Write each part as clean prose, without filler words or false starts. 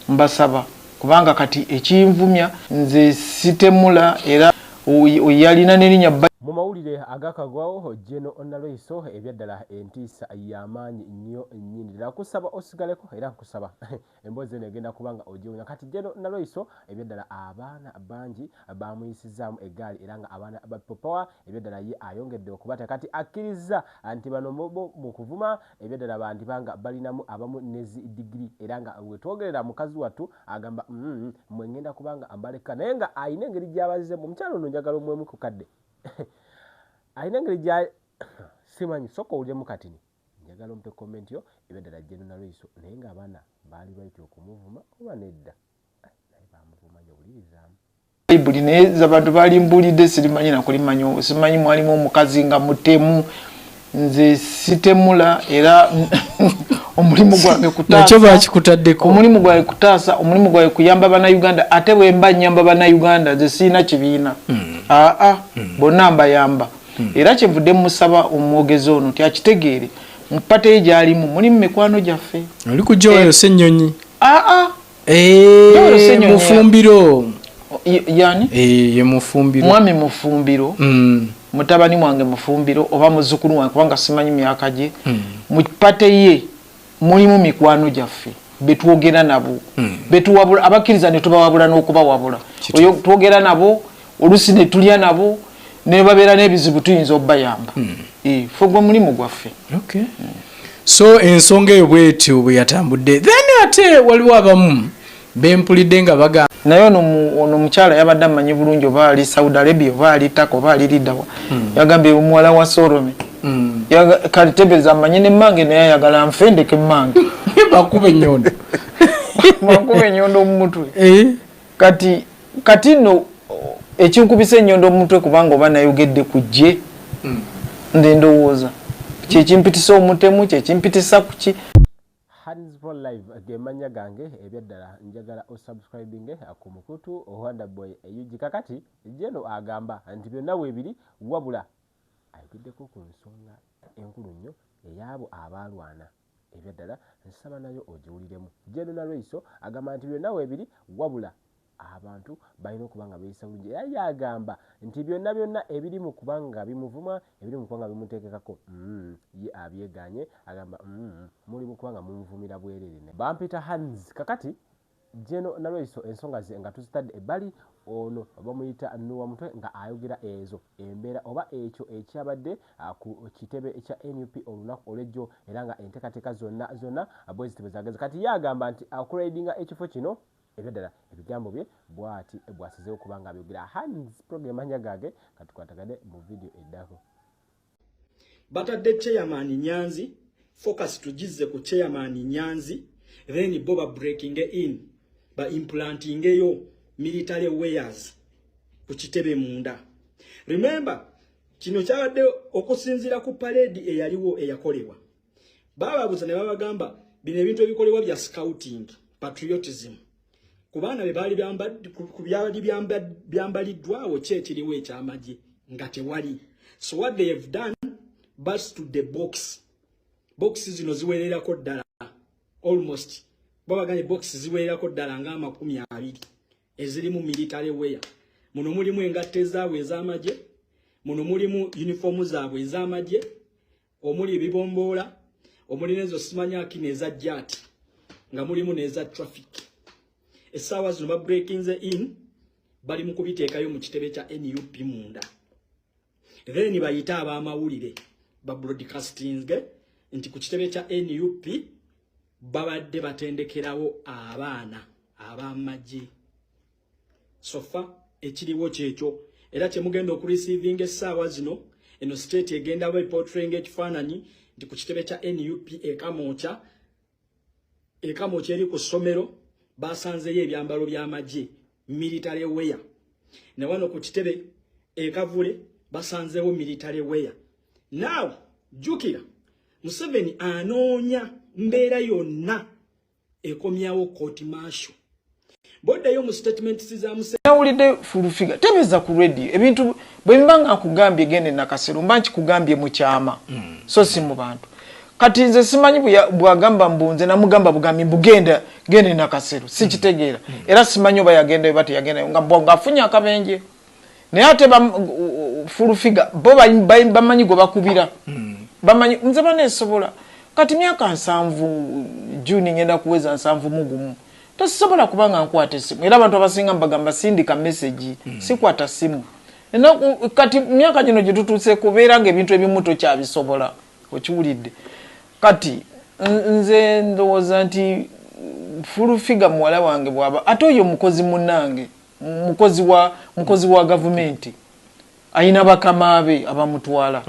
mbasaba kubanga kati ekinvumya nze sitemula era oyalina nerinya mu mawulire agakagwawo Jeno Nalweyiso ebyaddala entiisa y'amaanyi nnyo nnyini ddala kusaba osigaleko era nkusaba emboozi eno egenda kubanga ogiwunya kati Jeno Nalweyiso ebyaddala abaana bangi bamuyisizaamu eggaali era nga abaana ba Power ebyaddala ye ayongedde okubata kati akkiriza nti bano mu kuvuma ebyaddala bantu banga balinamu abamu nezi digiri era nga wetwogerera mukazi wattu agamba mwe ngenda kubanga ambaleka naye nga ayina engeri gy'abazize mu mukyalo ono njagala omwemu ku kadde ayina engeri gya simanyi soko ulyemu katini njagala ompe comment yo ebyaddala Jeno Nalweyiso naye nga abaana baali baitya okumuvuma oba nedda naye bamuvuma yowulirizaamu Bayibuli naye z'abantu baali mbulidde sirimanyi nakulimanyi simanyi mwalimu omukazi nga mutemu nze sitemula era omulimu gwange kutaasa nakyo bakikutaddeko omulimu gwange kutaasa omulimu gwange kuyamba bannayuganda ate bwe mba nnyamba bannayuganda nze siina kibiina bonna mbayamba era kyenvudde musaba omwogezi ono ti akitegeere mu pate ye gy'alimu mulimu mikwano gyaffe oli ku Joel Ssenyonyi mufumbiro yani ye mufumbiro mwami mufumbiro mutabani mwange mufumbiro oba muzzukulu wange kubanga simanyi myaka gye mu pate ye mulimu mikwano gyaffe betwogera nabo betuwabula abakkiriza ne tubawabula n'okubawabula oyo twogera nabo olusi ne tulya nabo ne babeera n'ebizibu tuyinza obbayamba fogwa mulimu gwaffe so ensonga eyo bwetyo bwe yatambudde then ate waliwo abamu bempulidde nga baga naye ono mukyala yabadde amanyi bulungi oba ali Saudi Arabia oba ali Tako oba ali Lidawa yagambye omuwala wa Sorome kalitebeza amanyi n'emmange naye ayagala nfendeke emmange bakube ennyondo bakube ennyondo mu mutwe kati no ekinkubisa ennyondo mu mutwe kubanga oba nayogedde ku gye nze ndowooza kyekimpitisa omutemu kyekimpitisa kuki Hands for live gemanya gange ebyaddala njagala osubscribing ku mukutu Wonder Boy UG kakati Jeno agamba nti byonna weebiri wabula ayogeddeko ku nsonga enkulu nnyo ey'abo abaalwana ebyaddala nsaba nayo ogiwuliremu Jeno Nalweyiso agamba nti byonna weebiri wabula abantu balina okubanga beeyisa bulungi era yagamba nti byonna ebiri mu kubanga bimuvuma ebiri mu kubanga bimuteekekako ye abyeganye agamba muli mu kubanga mumuvumira bwerere bampita hands kakati Jeno Nalweyiso ensonga ze nga tuzitadde ebbali ono bamuyita Nuwa Mutwe nga ayogera ezo embeera oba ekyo ekyabadde ku kitebe ekya NUP olunaku olw'ejjo era nga enteekateeka zonna bwe zitebezageza kati yagamba nti akulayidinga ekifo kino ebyaddala ebigambo bye bwati bwasizeewo kubanga abyogera hands program manya gage katukwatagane mu video eddako batadde chairman Nyanzi focus tugize ku chairman Nyanzi then boba breaking in ba implanting yo military wares ku kitebe munda remember kino kyabadde okusinzira ku parade eyaliwo eyakolewa bababuza ne babagamba bino ebintu ebikolewa bya scouting patriotism kubana be bali byambaliddwawo kyekiriwo ekyamagye nga tewali so what they have done but to the box zino ziwererako ddala almost babaganye box ziwererako ddala nga 20 ezirimu military wear muno mulimu engatte zaabwe ez'amagye muno mulimu uniform zaabwe ez'amagye omuli ebibomboola omuli nezo simanyaki neza jati nga mulimu neza traffic essaawa zino ba breaking in bali mu kubiteekayo mu kitebe kya NUP munda then bayita ab'amawulire ba broadcasting nti ku kitebe kya NUP babadde batendekerawo abaana ab'amagye sofa ekiriwo kyekyo era kyemugenda okureceiving essaawa zino eno state egenda portraying ekifaananyi nti ku kitebe kya NUP ekamooca eri ku ssomero basanzeyo ebyambalo by'amagye military wear ne wano ku kitebe ekavule basanzeewo military wear now jukira Museveni anoonya mbeera yonna ekomyawo court martial boddayo mu statement za Museveni nawulidde fulufiga tebeza ku radio ebintu bwe mbanga akugambye gende nakasero mbanchi kugambye mu kyama so si mu bantu kati nze simanyi bwagamba mbunze namugamba bugambi mbugenda gende nakasero sikitegeera era simanyi oba yagenda oba teyagenda nga afunye akabenje naye ate fulufiga bo bamanyi gwe bakubira bamanyi nze baneesobola kati myaka 7 Juni ngenda kuweza 7 mugumu tasobola kubanga nkwata simu era abantu abasinga mbagamba sindika message sikwata simu kati myaka gino gitutuuse kubeera ng'ebintu ebimu tokyabisobola okiwulidde kati nze ndowooza nti fulufiga muwala wange bwaba ate oyo mukozi munnange mukozi wa gavumenti ayina bakama be abamutwala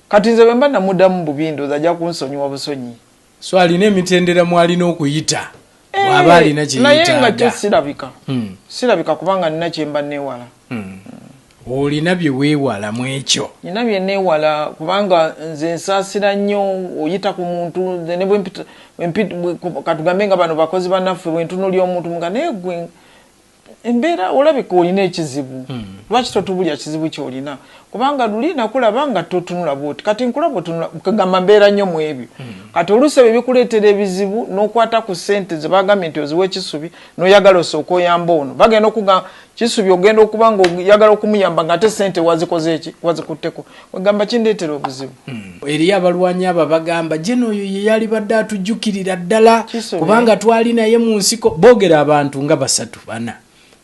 kati nze bemba namuddamu bubindo ajja kunsonyiwa busonyi so alina emitendera mwalina okuyita bw'aba alina kyeyita naye nga sirabika kubanga nina kyemba neewala olina bye weewala mu ekyo nina bye neewala kubanga nze nsaasira nnyo oyita ku muntu katugambe nga bano bakozi bannaffe bwentunulya omuntu muga naye gwe embeera olabika olina ekizibu lwaki totubulya kizibu kyolina kubanga luli nakulaba nga totunula bwoti kati nkulaba kagamba mbeera nnyo mu ebyo kati oluusi ebyo bikuleetera ebizibu n'okwata ku ssente ze bagambye nti oziwa ekisubi n'oyagala osooka oyamba ono bagenda okuga kisubi ogenda okuba nga oyagala okumuyamba ng'ate ssente wazikoze eki wazikutteko wegamba kindeetera obuzibu eriyo abalwanyi abo bagamba jeno oyo ye yali badde atujjukirira ddala kubanga twali naye mu nsiko boogera abantu nga 3-4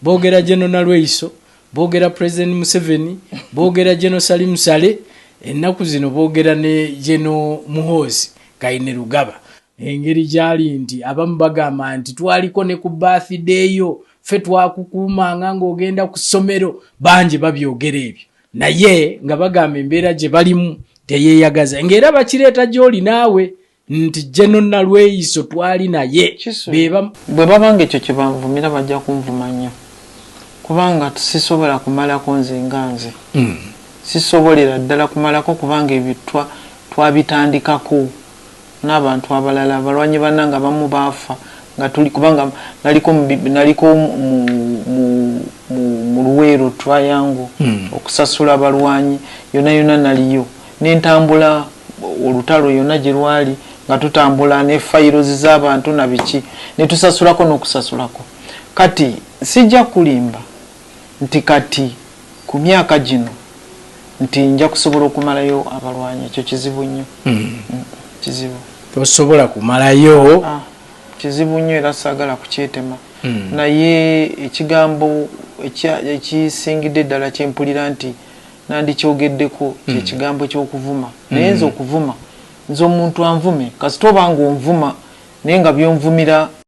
boogera Jeno Nalweiso boogera President Museveni boogera Jeno Salim Sale ennaku zino boogera ne Jeno Muhoozi Kaine Rugaba engeri gyali nti abamu bagamba nti twaliko ne ku birthday yo ffe twakukuumanga ng'ogenda ku ssomero bangi babyogera ebyo naye nga bagamba embeera gye balimu teyeeyagaza ng'era bakireeta gy'oli naawe nti Jeno Nalweiso twali naye bwe babanga ekyo kye banvumira bajja kunvuma nnyo kubanga sisobola kumalako nze nga nze sisobolera ddala kumalako kubanga ebyo twabitandikako n'abantu abalala abalwanyi bannanga bamu baafa nga tuli kubanga naliko mu Luweero Triangle okusasula abalwanyi yonna naliyo n'entambula olutalo yonna gye lwali nga tutambula ne files z'abantu na biki ne tusasulako n'okusasulako kati sijja kulimba nti kati ku myaka gino nti nja kusobola okumalayo abalwanyi ekyo kizibu nnyo kizibu tosobola kumalayo kizibu nnyo era saagala kukyetema naye ekigambo ekisingidde ddala kyempulira nti nandikyogeddeko kyekigambo ky'okuvuma naye nze okuvuma nze omuntu anvume kasita oba nga onvuma naye nga byonvumira